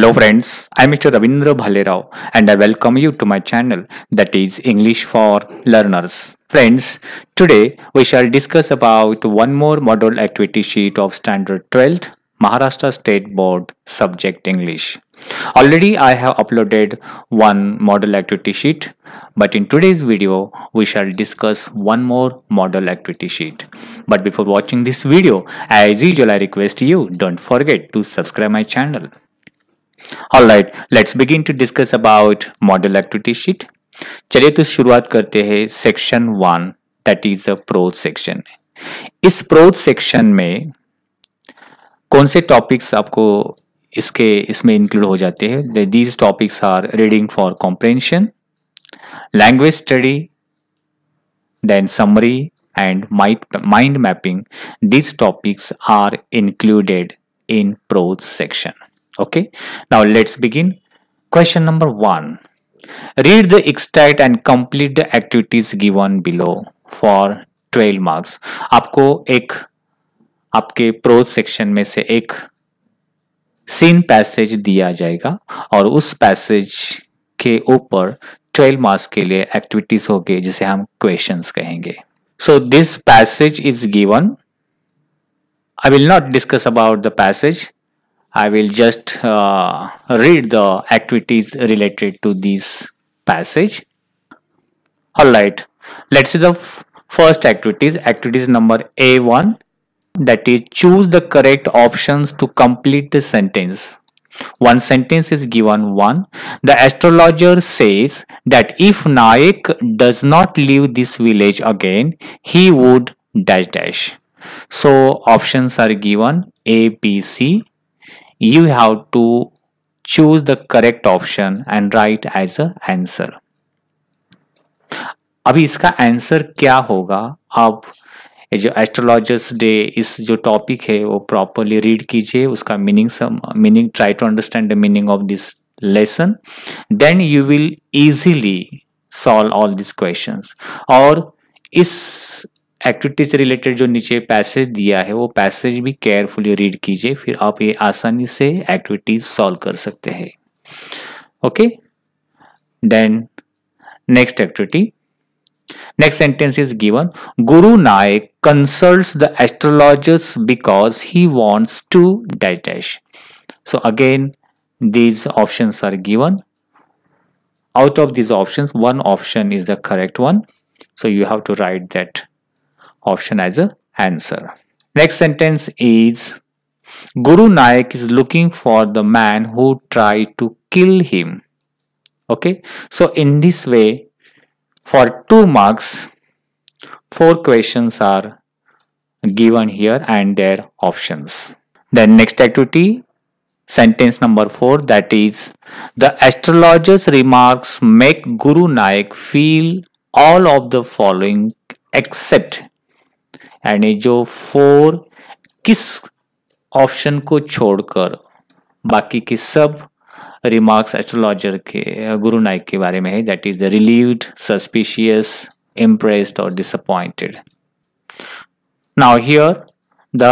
Hello friends, I'm Mr. Ravindra Bhalerao and I welcome you to my channel that is English for Learners. Friends, today we shall discuss about one more model activity sheet of Standard 12th Maharashtra State Board subject English. Already I have uploaded one model activity sheet, but in today's video we shall discuss one more model activity sheet. But before watching this video, as usual I request you don't forget to subscribe my channel. Alright, let's begin to discuss about model activity sheet. चलिए तो शुरुआत करते हैं section 1 that is a pros section. इस pros section में कौन से topics आपको इसमें इंक्लूड हो जाते हैं? These topics are reading for comprehension, language study, then summary and mind mapping. These topics are included in prose section. Okay, now let's begin. Question number 1. Read the extract and complete the activities given below for 12 marks. आपको एक आपके pros section में से एक scene passage दिया जाएगा और उस पैसेज के ऊपर 12 मार्क्स के लिए एक्टिविटीज होंगे जिसे हम क्वेश्चंस कहेंगे. So this passage is given. I will not discuss about the passage. I will just read the activities related to this passage. Alright, let's see the first activities. Activities number A1, that is choose the correct options to complete the sentence. One sentence is given. 1. The astrologer says that if Naik does not leave this village again, he would dash dash. So options are given A, B, C. You have to choose the correct option and write as a answer. अभी इसका answer क्या होगा? आप जो astrologers day इस जो topic है वो प्रॉपरली रीड कीजिए, उसका meaning try to understand the meaning of this lesson, then you will easily solve all this questions. और इस एक्टिविटी से रिलेटेड जो नीचे पैसेज दिया है वो पैसेज भी केयरफुली रीड कीजिए, फिर आप ये आसानी से एक्टिविटीज सॉल्व कर सकते हैं. Okay, then next activity. Next sentence is given. Guru Naik consults the astrologers because he wants to dash dash. So again, these options are given. Out of these options, one option is the correct one. So you have to write that option as a answer. Next sentence is Guru Naik is looking for the man who tried to kill him. Okay, so in this way, for 2 marks, 4 questions are given here and their options. Then next activity, sentence number 4, that is the astrologer's remarks make Guru Naik feel all of the following except, यानी जो 4 किस option को छोड़कर बाकी के सब remarks astrologer के गुरु नाइक के बारे में है, that is the relieved, suspicious, impressed और disappointed. Now here the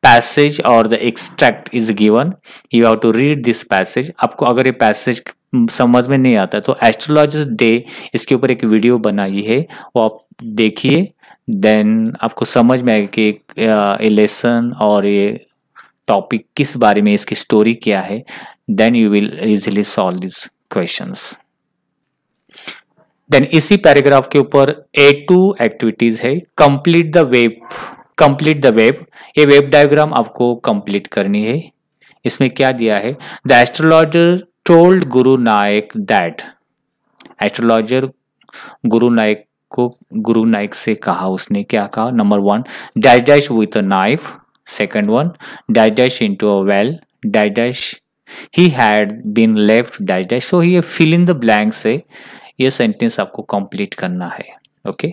passage और the extract is given. You have to read this passage. आपको अगर ये पैसेज समझ में नहीं आता तो एस्ट्रोलॉजर्स डे इसके ऊपर एक वीडियो बनाई है, वो आप देखिए, देन आपको समझ में आएगा कि ये लेसन और ये टॉपिक किस बारे में, इसकी स्टोरी क्या है. Then you will easily solve these questions. Then इसी पैराग्राफ के ऊपर A2 एक्टिविटीज है. Complete the web. ये वेब डायग्राम आपको कंप्लीट करनी है. इसमें क्या दिया है? The astrologer told Guru Nayak that. Astrologer गुरु नायक से कहा, उसने क्या कहा? Number 1, dash dash with a knife. Second one, dash dash into a well. Dash dash he had been left dash dash. so ये fill in the blank से ये sentence आपको complete करना है. ओके,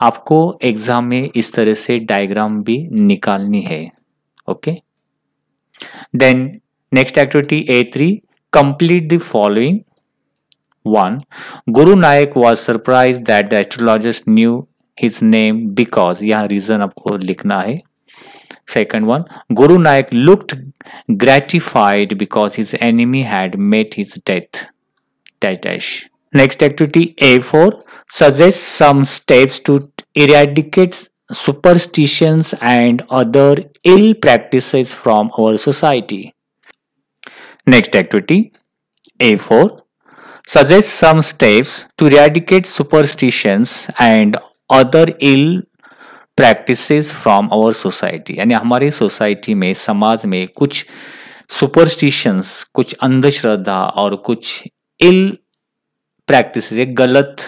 आपको एग्जाम में इस तरह से डायग्राम भी निकालनी है. Okay, then next activity A3, complete the following. 1. Guru Nayak was surprised that the astrologers knew his name because, यहाँ रीजन आपको लिखना है. Second one, Guru Nanak looked gratified because his enemy had met his death. Dash dash. Next activity A4, suggest some steps to eradicate superstitions and other ill practices from our society. Next activity A4, suggest some steps to eradicate superstitions and other ill practices from our society, यानी हमारी society में, समाज में कुछ superstitions, कुछ अंधश्रद्धा और कुछ इल प्रैक्टिस, गलत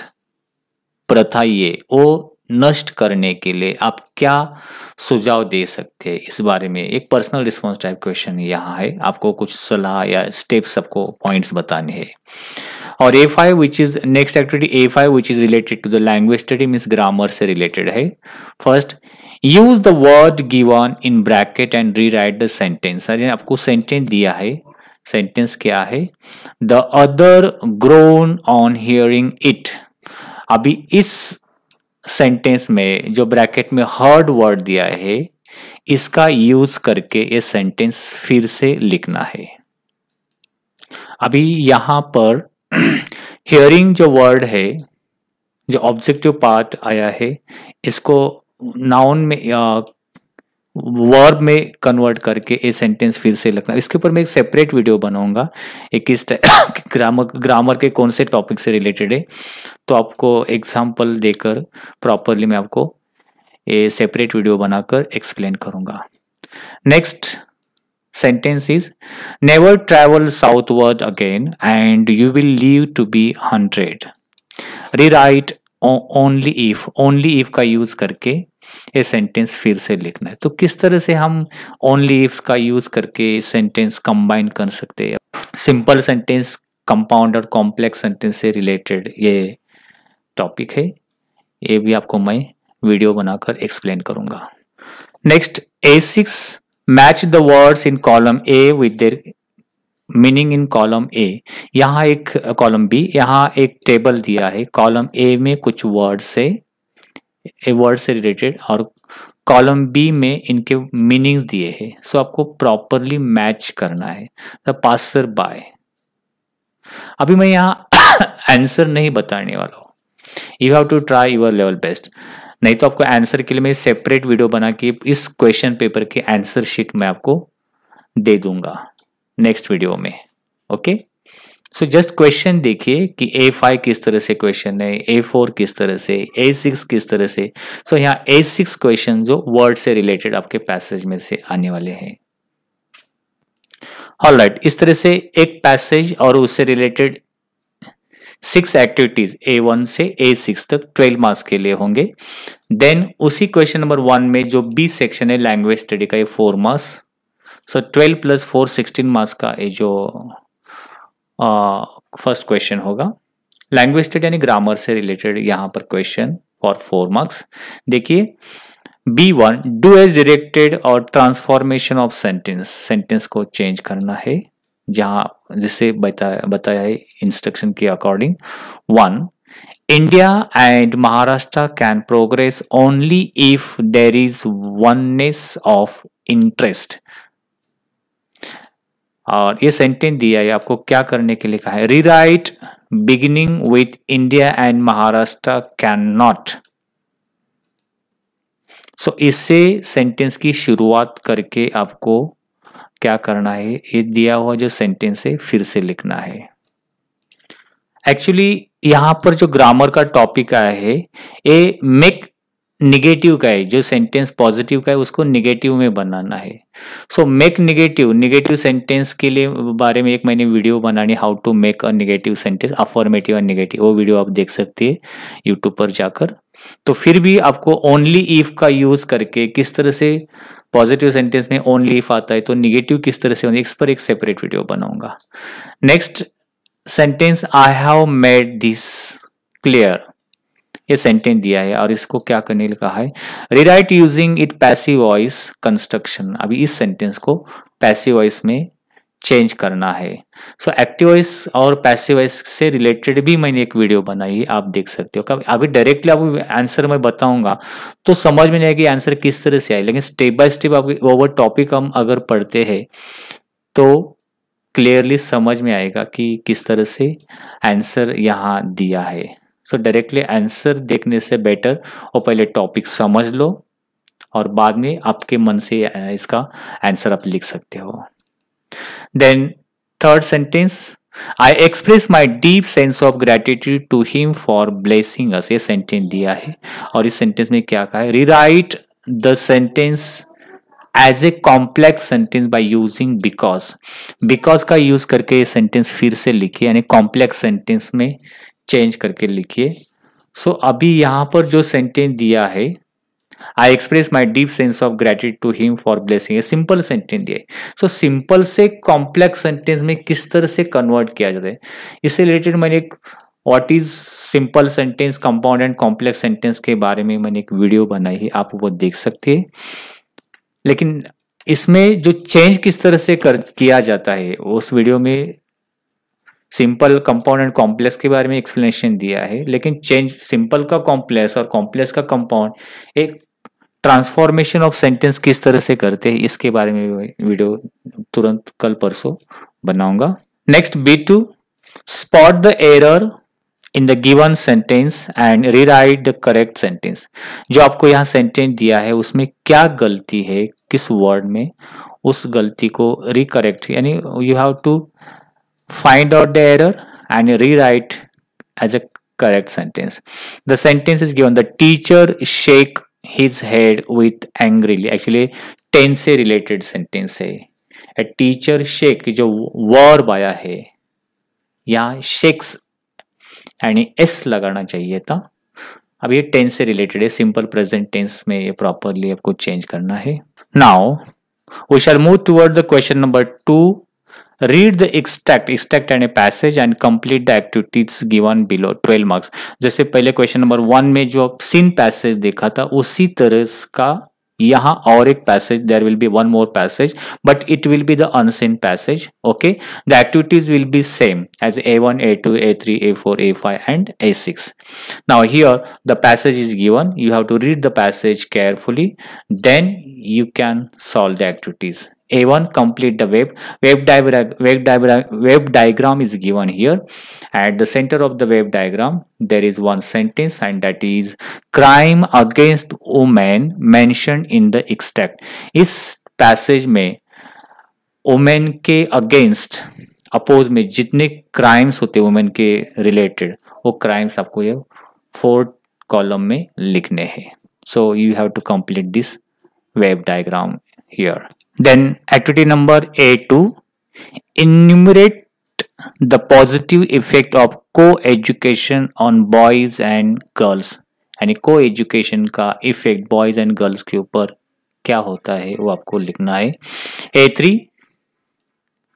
प्रथा, ये वो नष्ट करने के लिए आप क्या सुझाव दे सकते हैं, इस बारे में एक पर्सनल रिस्पॉन्स टाइप क्वेश्चन यहाँ है। आपको कुछ सलाह या स्टेप्स, सबको पॉइंट्स बताने हैं। और A5 which is next activity A5 which is related to the language study, means grammar से रिलेटेड है। First, use the word given in bracket and rewrite the sentence. आपको सेंटेंस दिया है, सेंटेंस क्या है? The other grown on hearing it. अभी इस sentence में जो ब्रैकेट में हर्ड वर्ड दिया है, इसका यूज करके ये सेंटेंस फिर से लिखना है। अभी यहां पर हियरिंग जो वर्ड है, जो ऑब्जेक्टिव पार्ट आया है, इसको नाउन में या वर्ब में कन्वर्ट करके ये सेंटेंस फिर से लिखना। इसके ऊपर मैं एक सेपरेट वीडियो बनाऊंगा, एक किस ग्रामर के कौन से टॉपिक से रिलेटेड है, तो आपको एग्जाम्पल देकर प्रॉपरली मैं आपको ये सेपरेट वीडियो बनाकर एक्सप्लेन करूंगा। Next sentence is, never travel southward again and you will live to be 100. Rewrite only if, only if का यूज करके ये सेंटेंस फिर से लिखना है। तो किस तरह से हम ओनली इफ्स का यूज करके सेंटेंस कंबाइन कर सकते हैं? सिंपल सेंटेंस, कंपाउंड और कॉम्प्लेक्स सेंटेंस से रिलेटेड ये टॉपिक है, ये भी आपको मैं वीडियो बनाकर एक्सप्लेन करूंगा। Next A6, match the words in column A with their meaning in column A. यहाँ एक कॉलम बी, यहाँ एक टेबल दिया है, कॉलम ए में कुछ वर्ड्स है, ए वर्ड से रिलेटेड, और कॉलम बी में इनके मीनिंग्स दिए हैं। सो आपको प्रॉपरली मैच करना है। The passer by. अभी मैं यहाँ आंसर नहीं बताने वाला हूँ, you have to try your level best. नहीं तो आपको आंसर के लिए मैं सेपरेट वीडियो बना के इस क्वेश्चन पेपर के आंसर शीट में आपको दे दूंगा नेक्स्ट वीडियो में। ओके, सो जस्ट क्वेश्चन देखिए कि A5 किस तरह से क्वेश्चन है, A4 किस तरह से, A6 किस तरह से। सो यहाँ A6 क्वेश्चन जो वर्ड से रिलेटेड आपके पैसेज में से आने वाले हैं। ऑलराइट, इस तरह से एक पैसेज और उससे रिलेटेड 6 एक्टिविटीज A1 से A6 तक 12 मार्क्स के लिए होंगे। देन उसी क्वेश्चन नंबर 1 में जो बी सेक्शन है लैंग्वेज स्टडी का, ये 4 मार्क्स। सो 12 + 4 16 मार्क्स का ये जो फर्स्ट क्वेश्चन होगा। लैंग्वेज स्टडी यानी ग्रामर से रिलेटेड यहाँ पर क्वेश्चन फॉर 4 मार्क्स। देखिए B1, डू एज डायरेक्टेड और ट्रांसफॉर्मेशन ऑफ सेंटेंस, सेंटेंस को चेंज करना है जहां जिसे बताया है इंस्ट्रक्शन के according. 1, India and Maharashtra can progress only if there is oneness of interest. और ये सेंटेंस दिया है, आपको क्या करने के लिए कहा है? Rewrite beginning with India and Maharashtra can not. So इससे सेंटेंस की शुरुआत करके आपको क्या करना है? ये दिया हुआ जो सेंटेंस है फिर से लिखना है। एक्चुअली यहां पर जो ग्रामर का टॉपिक आया है ये मेक निगेटिव का है, जो सेंटेंस पॉजिटिव का है उसको निगेटिव में बनाना है। सो मेक निगेटिव सेंटेंस के लिए बारे में एक मैंने वीडियो बनानी, how to make a negative sentence, affirmative और निगेटिव, वो वीडियो आप देख सकते हैं यूट्यूब पर जाकर। तो फिर भी आपको ओनली इफ का यूज करके किस तरह से पॉजिटिव सेंटेंस में ओनली इफ आता है तो निगेटिव किस तरह से, इस पर एक सेपरेट वीडियो बनाऊंगा। Next sentence, I have made this clear, ये सेंटेंस दिया है और इसको क्या करने लिखा है? Rewrite using it passive voice construction. अभी इस सेंटेंस को पैसिव वॉइस में चेंज करना है। सो एक्टिव वॉइस और पैसिव वॉइस से रिलेटेड भी मैंने एक वीडियो बनाई है, आप देख सकते हो। कभी अभी डायरेक्टली आपको आंसर मैं बताऊंगा तो समझ में नहीं आएगी आंसर किस तरह से आए, लेकिन स्टेप बाय स्टेप वो टॉपिक हम अगर पढ़ते हैं तो क्लियरली समझ में आएगा कि किस तरह से आंसर यहाँ दिया है। सो डायरेक्टली आंसर देखने से बेटर और पहले टॉपिक समझ लो और बाद में आपके मन से इसका आंसर आप लिख सकते हो। Then third sentence, I express my deep sense of gratitude to him for blessing us. ये सेंटेंस दिया है और इस सेंटेंस में क्या कहा है, rewrite the sentence as a complex sentence by using because. Because का यूज करके ये सेंटेंस फिर से लिखिए, यानी कॉम्प्लेक्स सेंटेंस में चेंज करके लिखिए। सो अभी यहाँ पर जो सेंटेंस दिया है, I express my deep sense of gratitude to him for blessing, ये सिंपल सेंटेंस दिया है। सो सिंपल से कॉम्प्लेक्स सेंटेंस में किस तरह से कन्वर्ट किया जाता है, इससे रिलेटेड मैंने एक what is simple sentence, compound and complex sentence के बारे में मैंने एक वीडियो बनाई है, आप वो देख सकते हैं। लेकिन इसमें जो चेंज किस तरह से किया जाता है उस वीडियो में सिंपल, कंपाउंड एंड कॉम्प्लेक्स के बारे में एक्सप्लेनेशन दिया है, लेकिन चेंज सिंपल का कॉम्प्लेक्स और कॉम्प्लेक्स का कंपाउंड, एक ट्रांसफॉर्मेशन ऑफ सेंटेंस किस तरह से करते हैं इसके बारे में वीडियो तुरंत कल परसों बनाऊंगा। Next B2, spot the error in the given sentence and rewrite the correct sentence. जो आपको यहाँ सेंटेंस दिया है उसमें क्या गलती है किस वर्ड में, उस गलती को रिकरेक्ट, यानी you have to find out the error and rewrite as a correct sentence. The sentence is given, the teacher shake his head with angrily. Actually tense से related sentence है। A teacher shake जो verb आया है यहाँ shakes यानी s लगाना चाहिए था, अब ये टेंस से रिलेटेड है, सिंपल प्रेजेंट टेंस में ये प्रॉपरली आपको चेंज करना है। Now we shall move toward the question number 2। Read the extract and a passage and complete the activities given below 12 marks. जैसे पहले क्वेश्चन नंबर 1 में जो सीन पैसेज देखा था उसी तरह का यहाँ और एक passage, there will be one more passage but it will be the unseen passage. Okay, the activities will be same as A1, A2, A3, A4, A5 and A6. Now here the passage is given, you have to read the passage carefully, then you can solve the activities. A1, complete the web diagram is given here. At the center of the web diagram there is one sentence and that is crime against women mentioned in the extract. इस passage में women के against, oppose में जितने crimes होते हैं women के related, वो crimes आपको ये 4 कॉलम में लिखने हैं। So you have to complete this web diagram here. Then activity number A2, enumerate the positive effect of co-education on boys and girls. यानी co-education का इफेक्ट बॉयज एंड गर्ल्स के ऊपर क्या होता है वो आपको लिखना है। A3,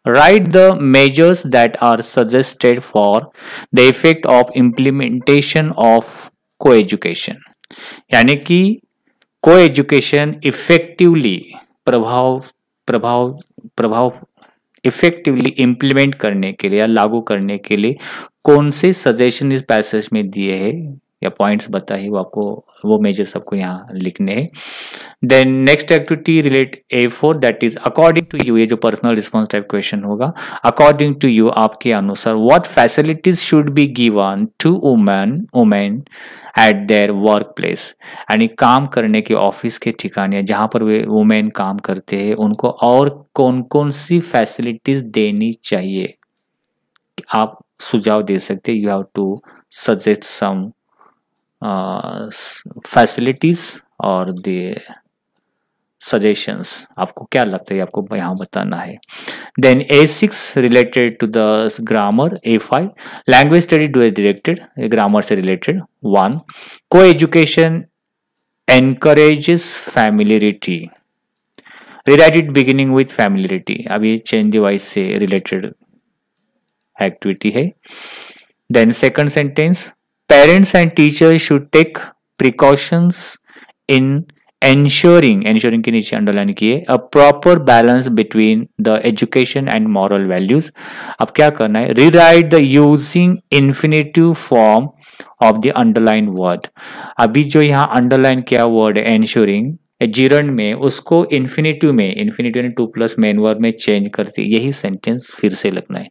write the measures that are suggested for the effect of implementation of co-education. यानी कि co-education इफेक्टिवली प्रभाव इफेक्टिवली इम्प्लीमेंट करने के लिए या लागू करने के लिए कौन से सजेशन इस पैसेज में दिए हैं या पॉइंट्स बताइए, वो आपको वो मेजर्स आपको यहाँ लिखने हैं। Then next activity relate A4, that is according to you, ये जो पर्सनल रिस्पॉन्स टाइप क्वेश्चन होगा। अकॉर्डिंग टू यू, आपके अनुसार, what facilities should be given to women at their work place. यानी काम करने के ऑफिस के ठिकाने जहाँ पर वे वुमेन काम करते हैं उनको और कौन कौन सी फैसिलिटीज देनी चाहिए, आप सुझाव दे सकते हैं। You have to suggest some facilities और द सजेशंस, आपको क्या लगता है आपको यहाँ बताना है। Then A6 related to the grammar. A5, language study to directed, grammar से related. 1, coeducation encourages familiarity, rewrite it beginning with familiarity. अब ये चेंज डिवाइस से रिलेटेड एक्टिविटी है। Then second sentence, parents and teachers should take precautions in ensuring के नीचे underline किए a proper balance between the education and moral values. अब क्या करना है, rewrite the using infinitive form of the underline word. अभी जो यहाँ अंडरलाइन किया वर्ड है एंश्योरिंग जिरंड में, उसको इन्फिनेटिव ने टू प्लस मेन वर्ब में चेंज करती, यही सेंटेंस फिर से लिखना है।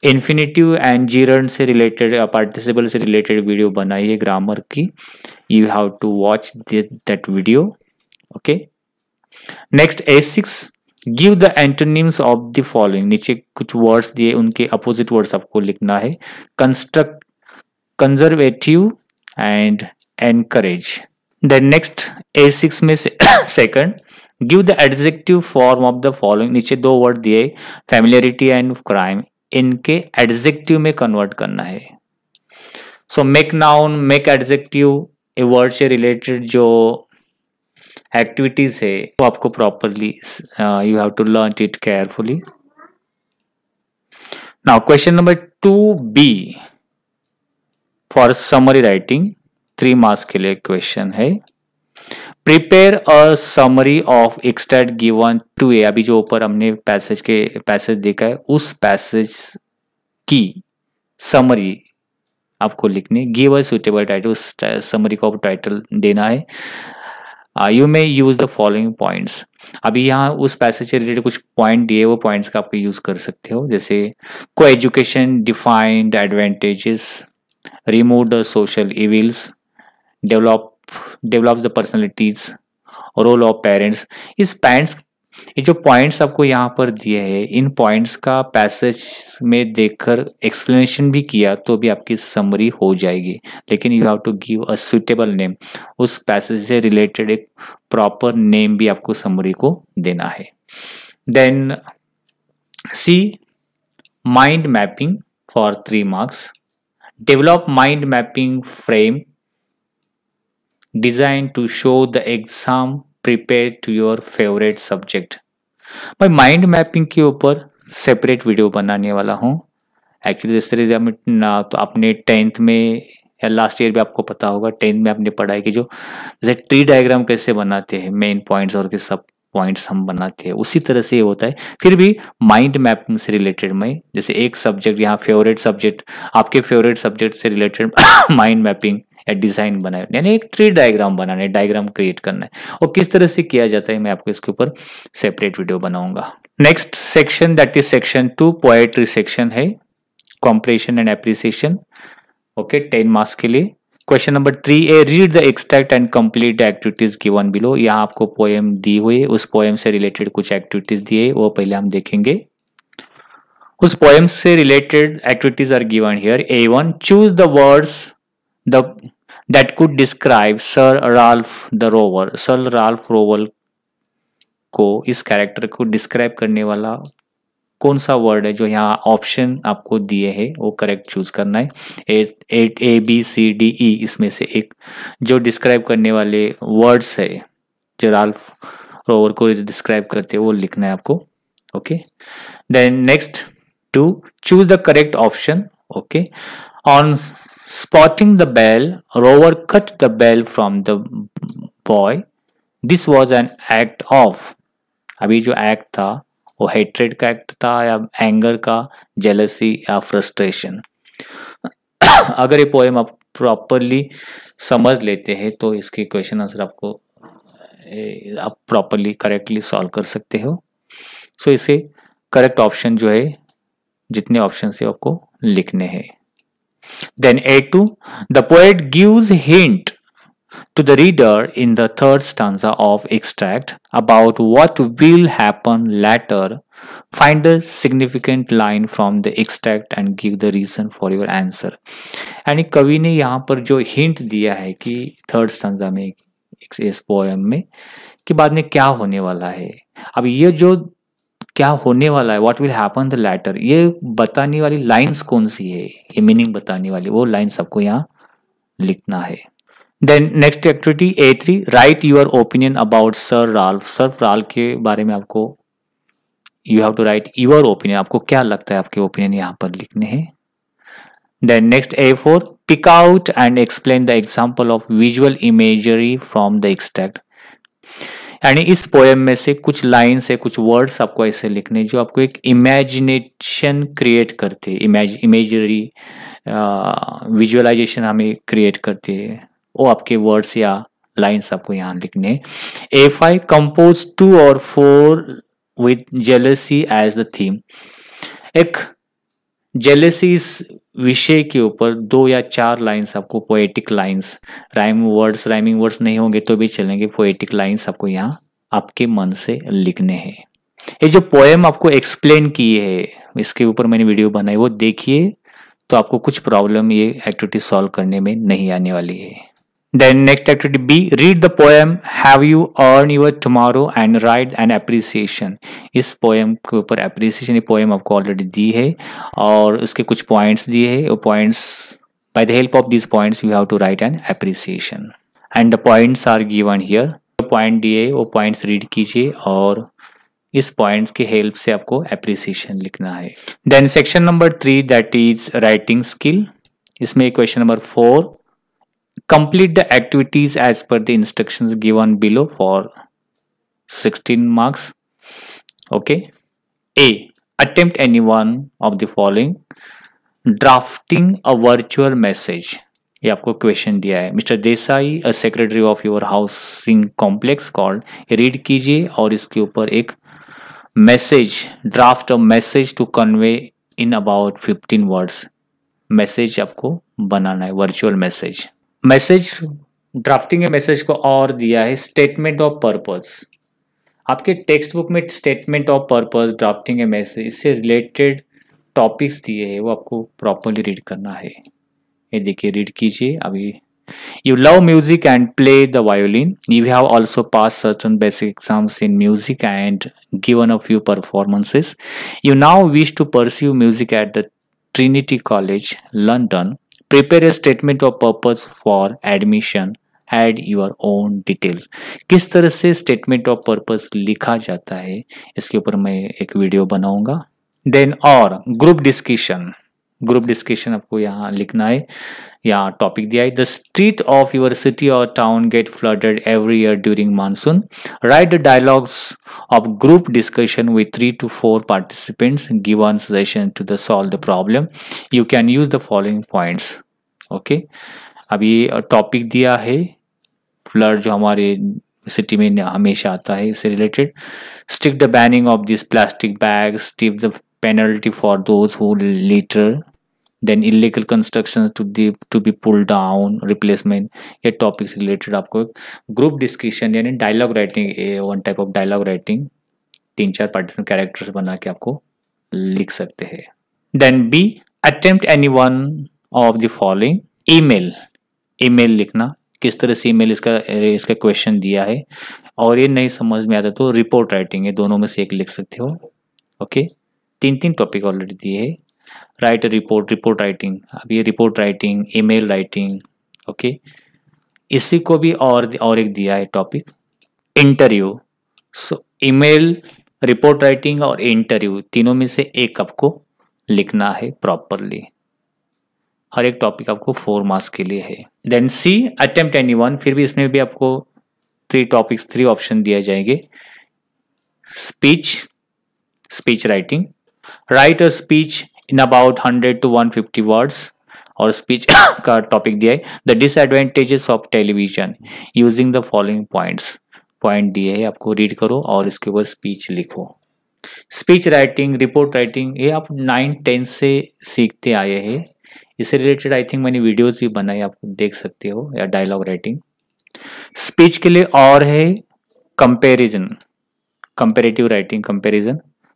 इन्फिनेटिव एंड जिरंड से रिलेटेड पार्टिसिपल से रिलेटेड वीडियो बनाई है ग्रामर की, you have to watch that video. Okay, next A6, give the antonyms of the following. नीचे कुछ वर्ड्स दिए, उनके अपोजिट वर्ड्स आपको लिखना है। Construct, conservative and encourage. Then next A6 में से second, give the adjective form of the following. नीचे दो वर्ड दिए, फैमिलियरिटी एंड क्राइम, इनके एडजेक्टिव में कन्वर्ट करना है। So make noun, make adjective, a word से रिलेटेड जो एक्टिविटीज है वो आपको properly you have to learn it carefully. Now question number 2B for summary writing, 3 marks के लिए क्वेश्चन है। Prepare a summary of extract given to A. अभी जो ऊपर हमने पैसेज देखा है, उस पैसेज की समरी आपको लिखनी। गिव अ सुटेबल टाइटल, उस समरी को टाइटल देना है। You may use the following points. अभी यहाँ उस पैसेज से रिलेटेड कुछ पॉइंट दिए, वो पॉइंट्स का आपको यूज कर सकते हो, जैसे coeducation defined advantages, remove the social evils, develop the personalities, role of parents. ये जो पॉइंट्स आपको यहाँ पर दिए हैं, इन पॉइंट्स का पैसेज में देखकर एक्सप्लेनेशन भी किया तो भी आपकी समरी हो जाएगी, लेकिन you have to give a suitable name. उस पैसेज से रिलेटेड एक प्रॉपर नेम भी आपको समरी को देना है। Then C, mind mapping for 3 marks. Develop mind mapping frame design to show the exam prepare to your favourite subject. मैं mind mapping के ऊपर सेपरेट वीडियो बनाने वाला हूँ। एक्चुअली जिस तरह से ना तो आपने 10th में या लास्ट ईयर भी आपको पता होगा, 10th में आपने पढ़ा है कि जो जैसे ट्री डायग्राम कैसे बनाते हैं, मेन पॉइंट्स और के सब पॉइंट्स हम बनाते हैं, उसी तरह से ये होता है। फिर भी माइंड मैपिंग से रिलेटेड मैं जैसे एक सब्जेक्ट, यहाँ फेवरेट सब्जेक्ट, आपके फेवरेट सब्जेक्ट से रिलेटेड माइंड मैपिंग या डिजाइन बनाए, यानी एक ट्री डायग्राम बनाना है, डायग्राम क्रिएट करना है, और किस तरह से किया जाता है मैं आपको इसके ऊपर सेपरेट वीडियो बनाऊंगा। Next section that is section 2, poetry section है, comprehension and appreciation. Okay, 10 marks के लिए। Question number 3A, read the extract and complete the activities given below. यहाँ आपको पोएम दी हुई है, उस पोएम से रिलेटेड कुछ एक्टिविटीज दिए, वो पहले हम देखेंगे। उस पोएम से related activities are given here. A1, choose the words that could describe Sir Ralph the Rover। Sir Ralph Rover को, इस कैरेक्टर को डिस्क्राइब करने वाला कौन सा वर्ड है, जो यहाँ ऑप्शन आपको दिए हैं वो करेक्ट चूज करना है। A B C D E इसमें से एक जो डिस्क्राइब करने वाले वर्ड्स है जो राल्फ रोवर को डिस्क्राइब करते हैं वो लिखना है आपको। Okay, then next 2, choose the correct option. Okay, on spotting the bell, Rover cut the bell from the boy. This was an act of। अभी जो एक्ट था वो हेट्रेड का एक्ट था या एंगर का, जेलसी या फ्रस्ट्रेशन। अगर ये पोएम आप प्रॉपरली समझ लेते हैं तो इसके क्वेश्चन आंसर आपको आप प्रॉपरली करेक्टली सॉल्व कर सकते हो। सो इसे करेक्ट ऑप्शन जो है, जितने ऑप्शन से आपको लिखने हैं। Then A2, the poet gives hint to the reader in the 3rd stanza of extract about what will happen later. Find the significant line from the extract and give the reason for your answer। यानी कवि ने यहाँ पर जो hint दिया है कि 3rd stanza में इस पोएम में कि बाद में क्या होने वाला है। अब ये जो क्या होने वाला है, what will happen the latter, ये बताने वाली लाइंस कौन सी है, ये मीनिंग बताने वाली वो लाइंस आपको यहाँ लिखना है। Then next activity A3, write your opinion about sir Ralph. Sir Ralph के बारे में आपको you have to write your opinion, आपको क्या लगता है, आपके ओपिनियन यहाँ पर लिखने हैं। Then next A4, pick out and explain the example of visual imagery from the extract. यानी इस पोएम में से कुछ लाइन से कुछ वर्ड्स आपको ऐसे लिखने जो आपको एक इमेजिनेशन क्रिएट करते, इमेजरी विजुअलाइजेशन हमें क्रिएट करती है, वो आपके वर्ड्स या लाइन्स आपको यहाँ लिखने। A5 कंपोज 2 और 4 with jealousy as the theme. एक जेलसी इस विषय के ऊपर 2 या 4 लाइन्स आपको पोएटिक लाइन्स, राइमिंग वर्ड्स नहीं होंगे तो भी चलेंगे, पोएटिक लाइन्स आपको यहाँ आपके मन से लिखने हैं। ये जो पोएम आपको एक्सप्लेन की है, इसके ऊपर मैंने वीडियो बनाई, वो देखिए तो आपको कुछ प्रॉब्लम ये एक्टिविटी सॉल्व करने में नहीं आने वाली है। Then next activity B, read the poem Have You Earned Your Tomorrow and write an appreciation। इस पोएम के ऊपर एप्रिसिएशन, ये पोएम आपको ऑलरेडी दी है और उसके कुछ पॉइंट्स दिए हैं। वो points, by the help of this points you have to write an appreciation and the points are given here. जो पॉइंट दिए वो पॉइंट्स रीड कीजिए और इस पॉइंट्स की हेल्प से आपको एप्रिसिएशन लिखना है। Then section number 3 that is writing skill. इसमें question number 4, complete the activities as per the instructions given below for 16 marks. Okay. A, attempt any one of the following: drafting a virtual message, ये आपको question दिया है। Mister Desai a secretary of your housing complex called, read कीजिए और इसके ऊपर एक message, draft a message to convey in about 15 words. Message आपको बनाना है, virtual message. Message drafting message को और दिया है स्टेटमेंट ऑफ पर्पस। आपके टेक्स्ट बुक में statement of purpose, drafting a message, इससे रिलेटेड टॉपिक्स दिए हैं, वो आपको प्रॉपरली रीड करना है। ये देखिए, रीड कीजिए अभी। You love music and play the violin, you have also pass certain basic exams in music and given a few performances, you now wish to pursue music at the Trinity College London, prepare a statement of purpose for admission, add your own details। किस तरह से statement of purpose लिखा जाता है इसके ऊपर मैं एक वीडियो बनाऊंगा। देन और ग्रुप डिस्कशन आपको यहाँ लिखना है। यहाँ टॉपिक दिया है, the street of your city और town get flooded every year during monsoon, write the dialogues of group discussion with 3 to 4 participants, given suggestion to the solve the problem, you can use the following points. Okay, अब ये topic दिया है flood जो हमारे city में हमेशा आता है, इससे related. Stick the banning of this plastic bag, stick the penalty for those who litter, then illegal construction to be pull down, replacement. ये टॉपिक से रिलेटेड आपको ग्रुप डिस्कशन यानी dialogue writing, one type of dialogue writing, 3-4 participant characters बना के आपको लिख सकते हैं। Then B, attempt any one of the following. Email लिखना, किस तरह से ईमेल, इसका क्वेश्चन दिया है और ये नहीं समझ में आता तो रिपोर्ट राइटिंग है, दोनों में से एक लिख सकते हो। ओके, 3 टॉपिक ऑलरेडी दिए है। राइट रिपोर्ट राइटिंग, अब ये report writing, email writing. Okay, इसी को भी और एक दिया है टॉपिक इंटरव्यू। सो ईमेल, रिपोर्ट राइटिंग और इंटरव्यू, तीनों में से एक आपको लिखना है प्रॉपरली। हर एक टॉपिक आपको 4 मार्क्स के लिए है। देन सी, अटेम्प्ट एनी वन, फिर भी इसमें भी आपको 3 ऑप्शन दिए जाएंगे। Speech writing, right a speech in about 100 to 150 words, और स्पीच का टॉपिक दिया है the disadvantages of television using the following points. Point दिए है, आपको रीड करो और इसके ऊपर स्पीच लिखो। स्पीच राइटिंग, रिपोर्ट राइटिंग, ये आप 9-10 से सीखते आए हैं। इससे रिलेटेड आई थिंक मैंने वीडियोस भी बनाए, आप देख सकते हो। या डायलॉग राइटिंग। स्पीच के लिए और है comparison, comparative writing,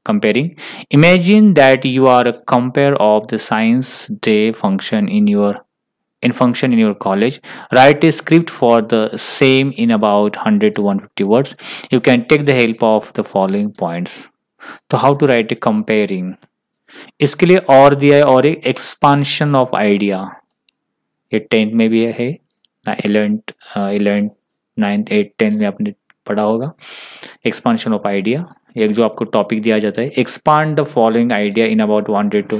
comparing. Imagine that you are a compare of the science day function in your college. Write a script for the same in about 100 to 150 words. You can take the help of the following points. तो how to write a comparing, इसके लिए और दिया है और एक expansion of idea, ये 10th में भी है, 11th 9th 8th 10th में आपने पढ़ा होगा। एक्सपांशन ऑफ आइडिया, एक जो आपको टॉपिक दिया जाता है, expand the following idea in about 100 to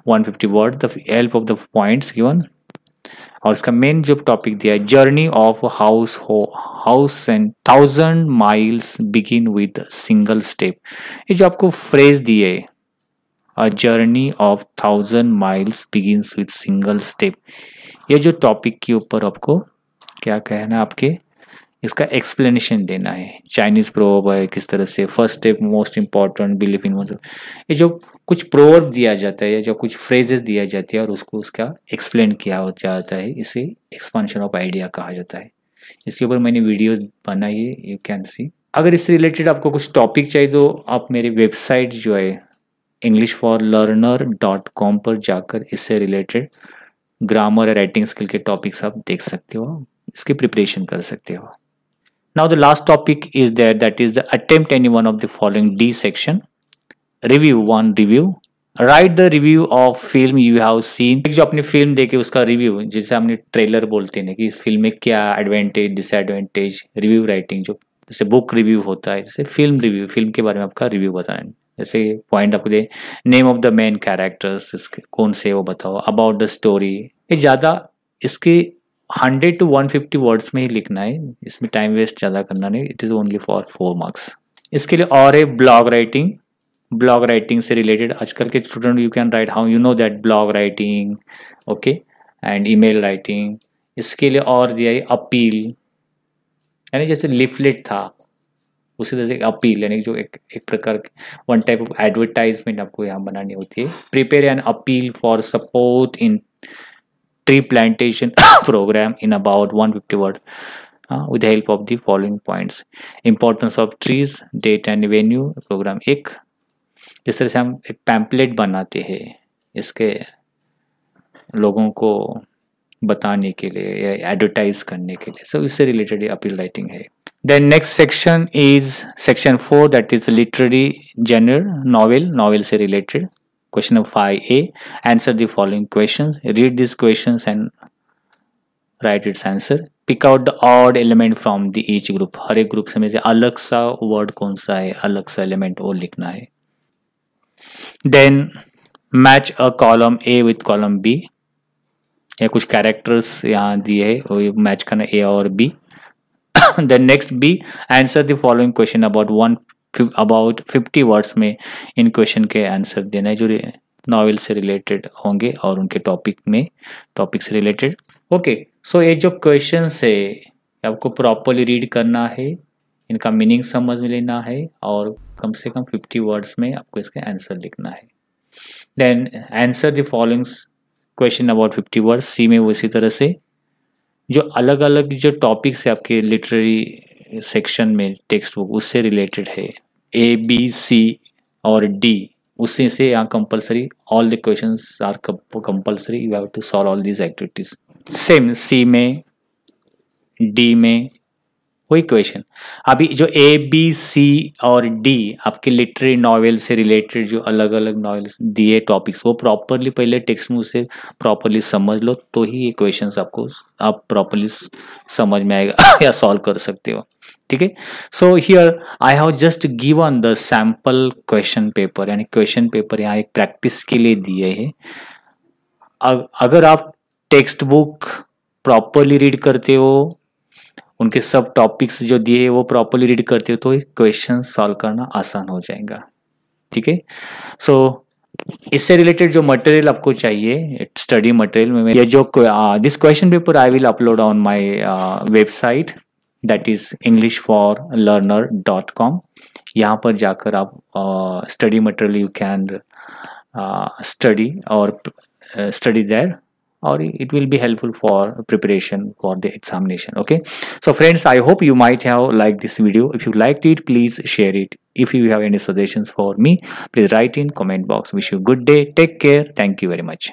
150 word, the help of the points given. और इसका मेन जो टॉपिक दिया है, journey of house and 1000 miles begin with single step. ये जो आपको फ्रेज दिए है, a journey of 1000 miles begins with single step, ये जो टॉपिक के ऊपर आपको क्या कहना है, आपके इसका एक्सप्लेनेशन देना है। चाइनीज प्रोवर्ब है, किस तरह से first step most important, believe in one. ये जो कुछ प्रोवर्ब दिया जाता है या जो कुछ फ्रेजेस दिया जाती है और उसको उसका एक्सप्लेन किया हो जाता है, इसे एक्सपांशन ऑफ आइडिया कहा जाता है। इसके ऊपर मैंने वीडियोस बनाई है, यू कैन सी। अगर इससे रिलेटेड आपको कुछ टॉपिक चाहिए तो आप मेरी वेबसाइट जो है englishforlearner.com पर जाकर इससे रिलेटेड ग्रामर और राइटिंग स्किल के टॉपिक्स आप देख सकते हो, इसकी प्रिपरेशन कर सकते हो। Now the last topic is there, that is attempt any one of the following D section. Review 1, review. Write the review of film you have seen. जो अपनी फिल्म देखे उसका रिव्यू, जैसे हमने ट्रेलर बोलते हैं ना कि इस फिल्म में क्या एडवांटेज डिसएडवांटेज, रिव्यू राइटिंग जो जैसे बुक रिव्यू होता है, जैसे फिल्म रिव्यू, फिल्म के बारे में आपका रिव्यू बताना। जैसे पॉइंट आपको दे, name of the main characters कौन से वो बताओ, अबाउट द स्टोरी। ये ज़्यादा इसके 100 to 150 वर्ड्स में ही लिखना है, इसमें टाइम वेस्ट ज़्यादा करना नहीं। It is only for 4 marks. इसके लिए और है ब्लॉग राइटिंग। ब्लॉग राइटिंग से रिलेटेड आजकल के student you can write how you know that blog writing, okay, and email writing. इसके लिए और दिया है अपील, यानी जैसे लिफलेट था उसी तरह से अपील, यानी जो एक प्रकार वन टाइप ऑफ एडवर्टाइजमेंट आपको यहाँ बनानी होती है। Prepare an appeal for support in tree plantation program in about 150 words with the help of the following points. Importance of trees, date and venue, program 1। जिस तरह से हम एक पैम्पलेट बनाते हैं इसके लोगों को बताने के लिए या एडवर्टाइज करने के लिए, सो इससे रिलेटेड अपील राइटिंग है। Then next section is section 4, that is literary genre, novel से related। Question number 5A, answer the following questions. Read these questions and write its answer. Pick out the odd element from the each group. हर एक group से में से अलग सा word कौन सा है, अलग सा एलिमेंट वो लिखना है। Then match a column A with column B। या कुछ कैरेक्टर्स यहाँ दिए है, वो मैच करना A और B। Then next B, answer the following question about 50 words में इन क्वेश्चन के आंसर देना है जो नॉवेल से रिलेटेड होंगे और उनके टॉपिक से रिलेटेड। ओके, सो ये जो क्वेश्चंस है आपको प्रॉपरली रीड करना है, इनका मीनिंग समझ में लेना है और कम से कम 50 वर्ड्स में आपको इसका आंसर लिखना है। Then answer the following question about 50 words. C में वो इसी तरह से जो अलग अलग जो टॉपिक्स है आपके लिटरेरी सेक्शन में टेक्स्ट बुक उससे रिलेटेड है, A, B, C और D, उसी से यहाँ compulsory all the questions are compulsory, you have to solve all these activities. Same C में, D में वही क्वेश्चन। अभी जो A, B, C और D आपके लिटरेरी नॉवेल से रिलेटेड जो अलग अलग नॉवेल्स दिए टॉपिक्स, वो प्रॉपरली पहले टेक्स्ट बुक से प्रॉपरली समझ लो, तो ही ये क्वेश्चंस आपको आप प्रॉपरली समझ में आएगा या सॉल्व कर सकते हो। ठीक है, so here I have just given the sample question paper, यानी क्वेश्चन पेपर यहाँ एक प्रैक्टिस के लिए दिए है। अगर आप टेक्स्ट बुक प्रॉपरली रीड करते हो, उनके सब टॉपिक्स जो दिए वो प्रॉपरली रीड करते हो, तो क्वेश्चन सॉल्व करना आसान हो जाएगा। ठीक है, सो इससे रिलेटेड जो मटेरियल आपको चाहिए स्टडी मटेरियल में, ये जो this question paper I will upload on my website, that is englishforlearner.com। यहाँ पर जाकर आप study material you can study और study there, or it will be helpful for preparation for the examination. Okay, so friends, I hope you might have liked this video. If you liked it, please share it. If you have any suggestions for me, please write in comment box. Wish you a good day, take care, thank you very much.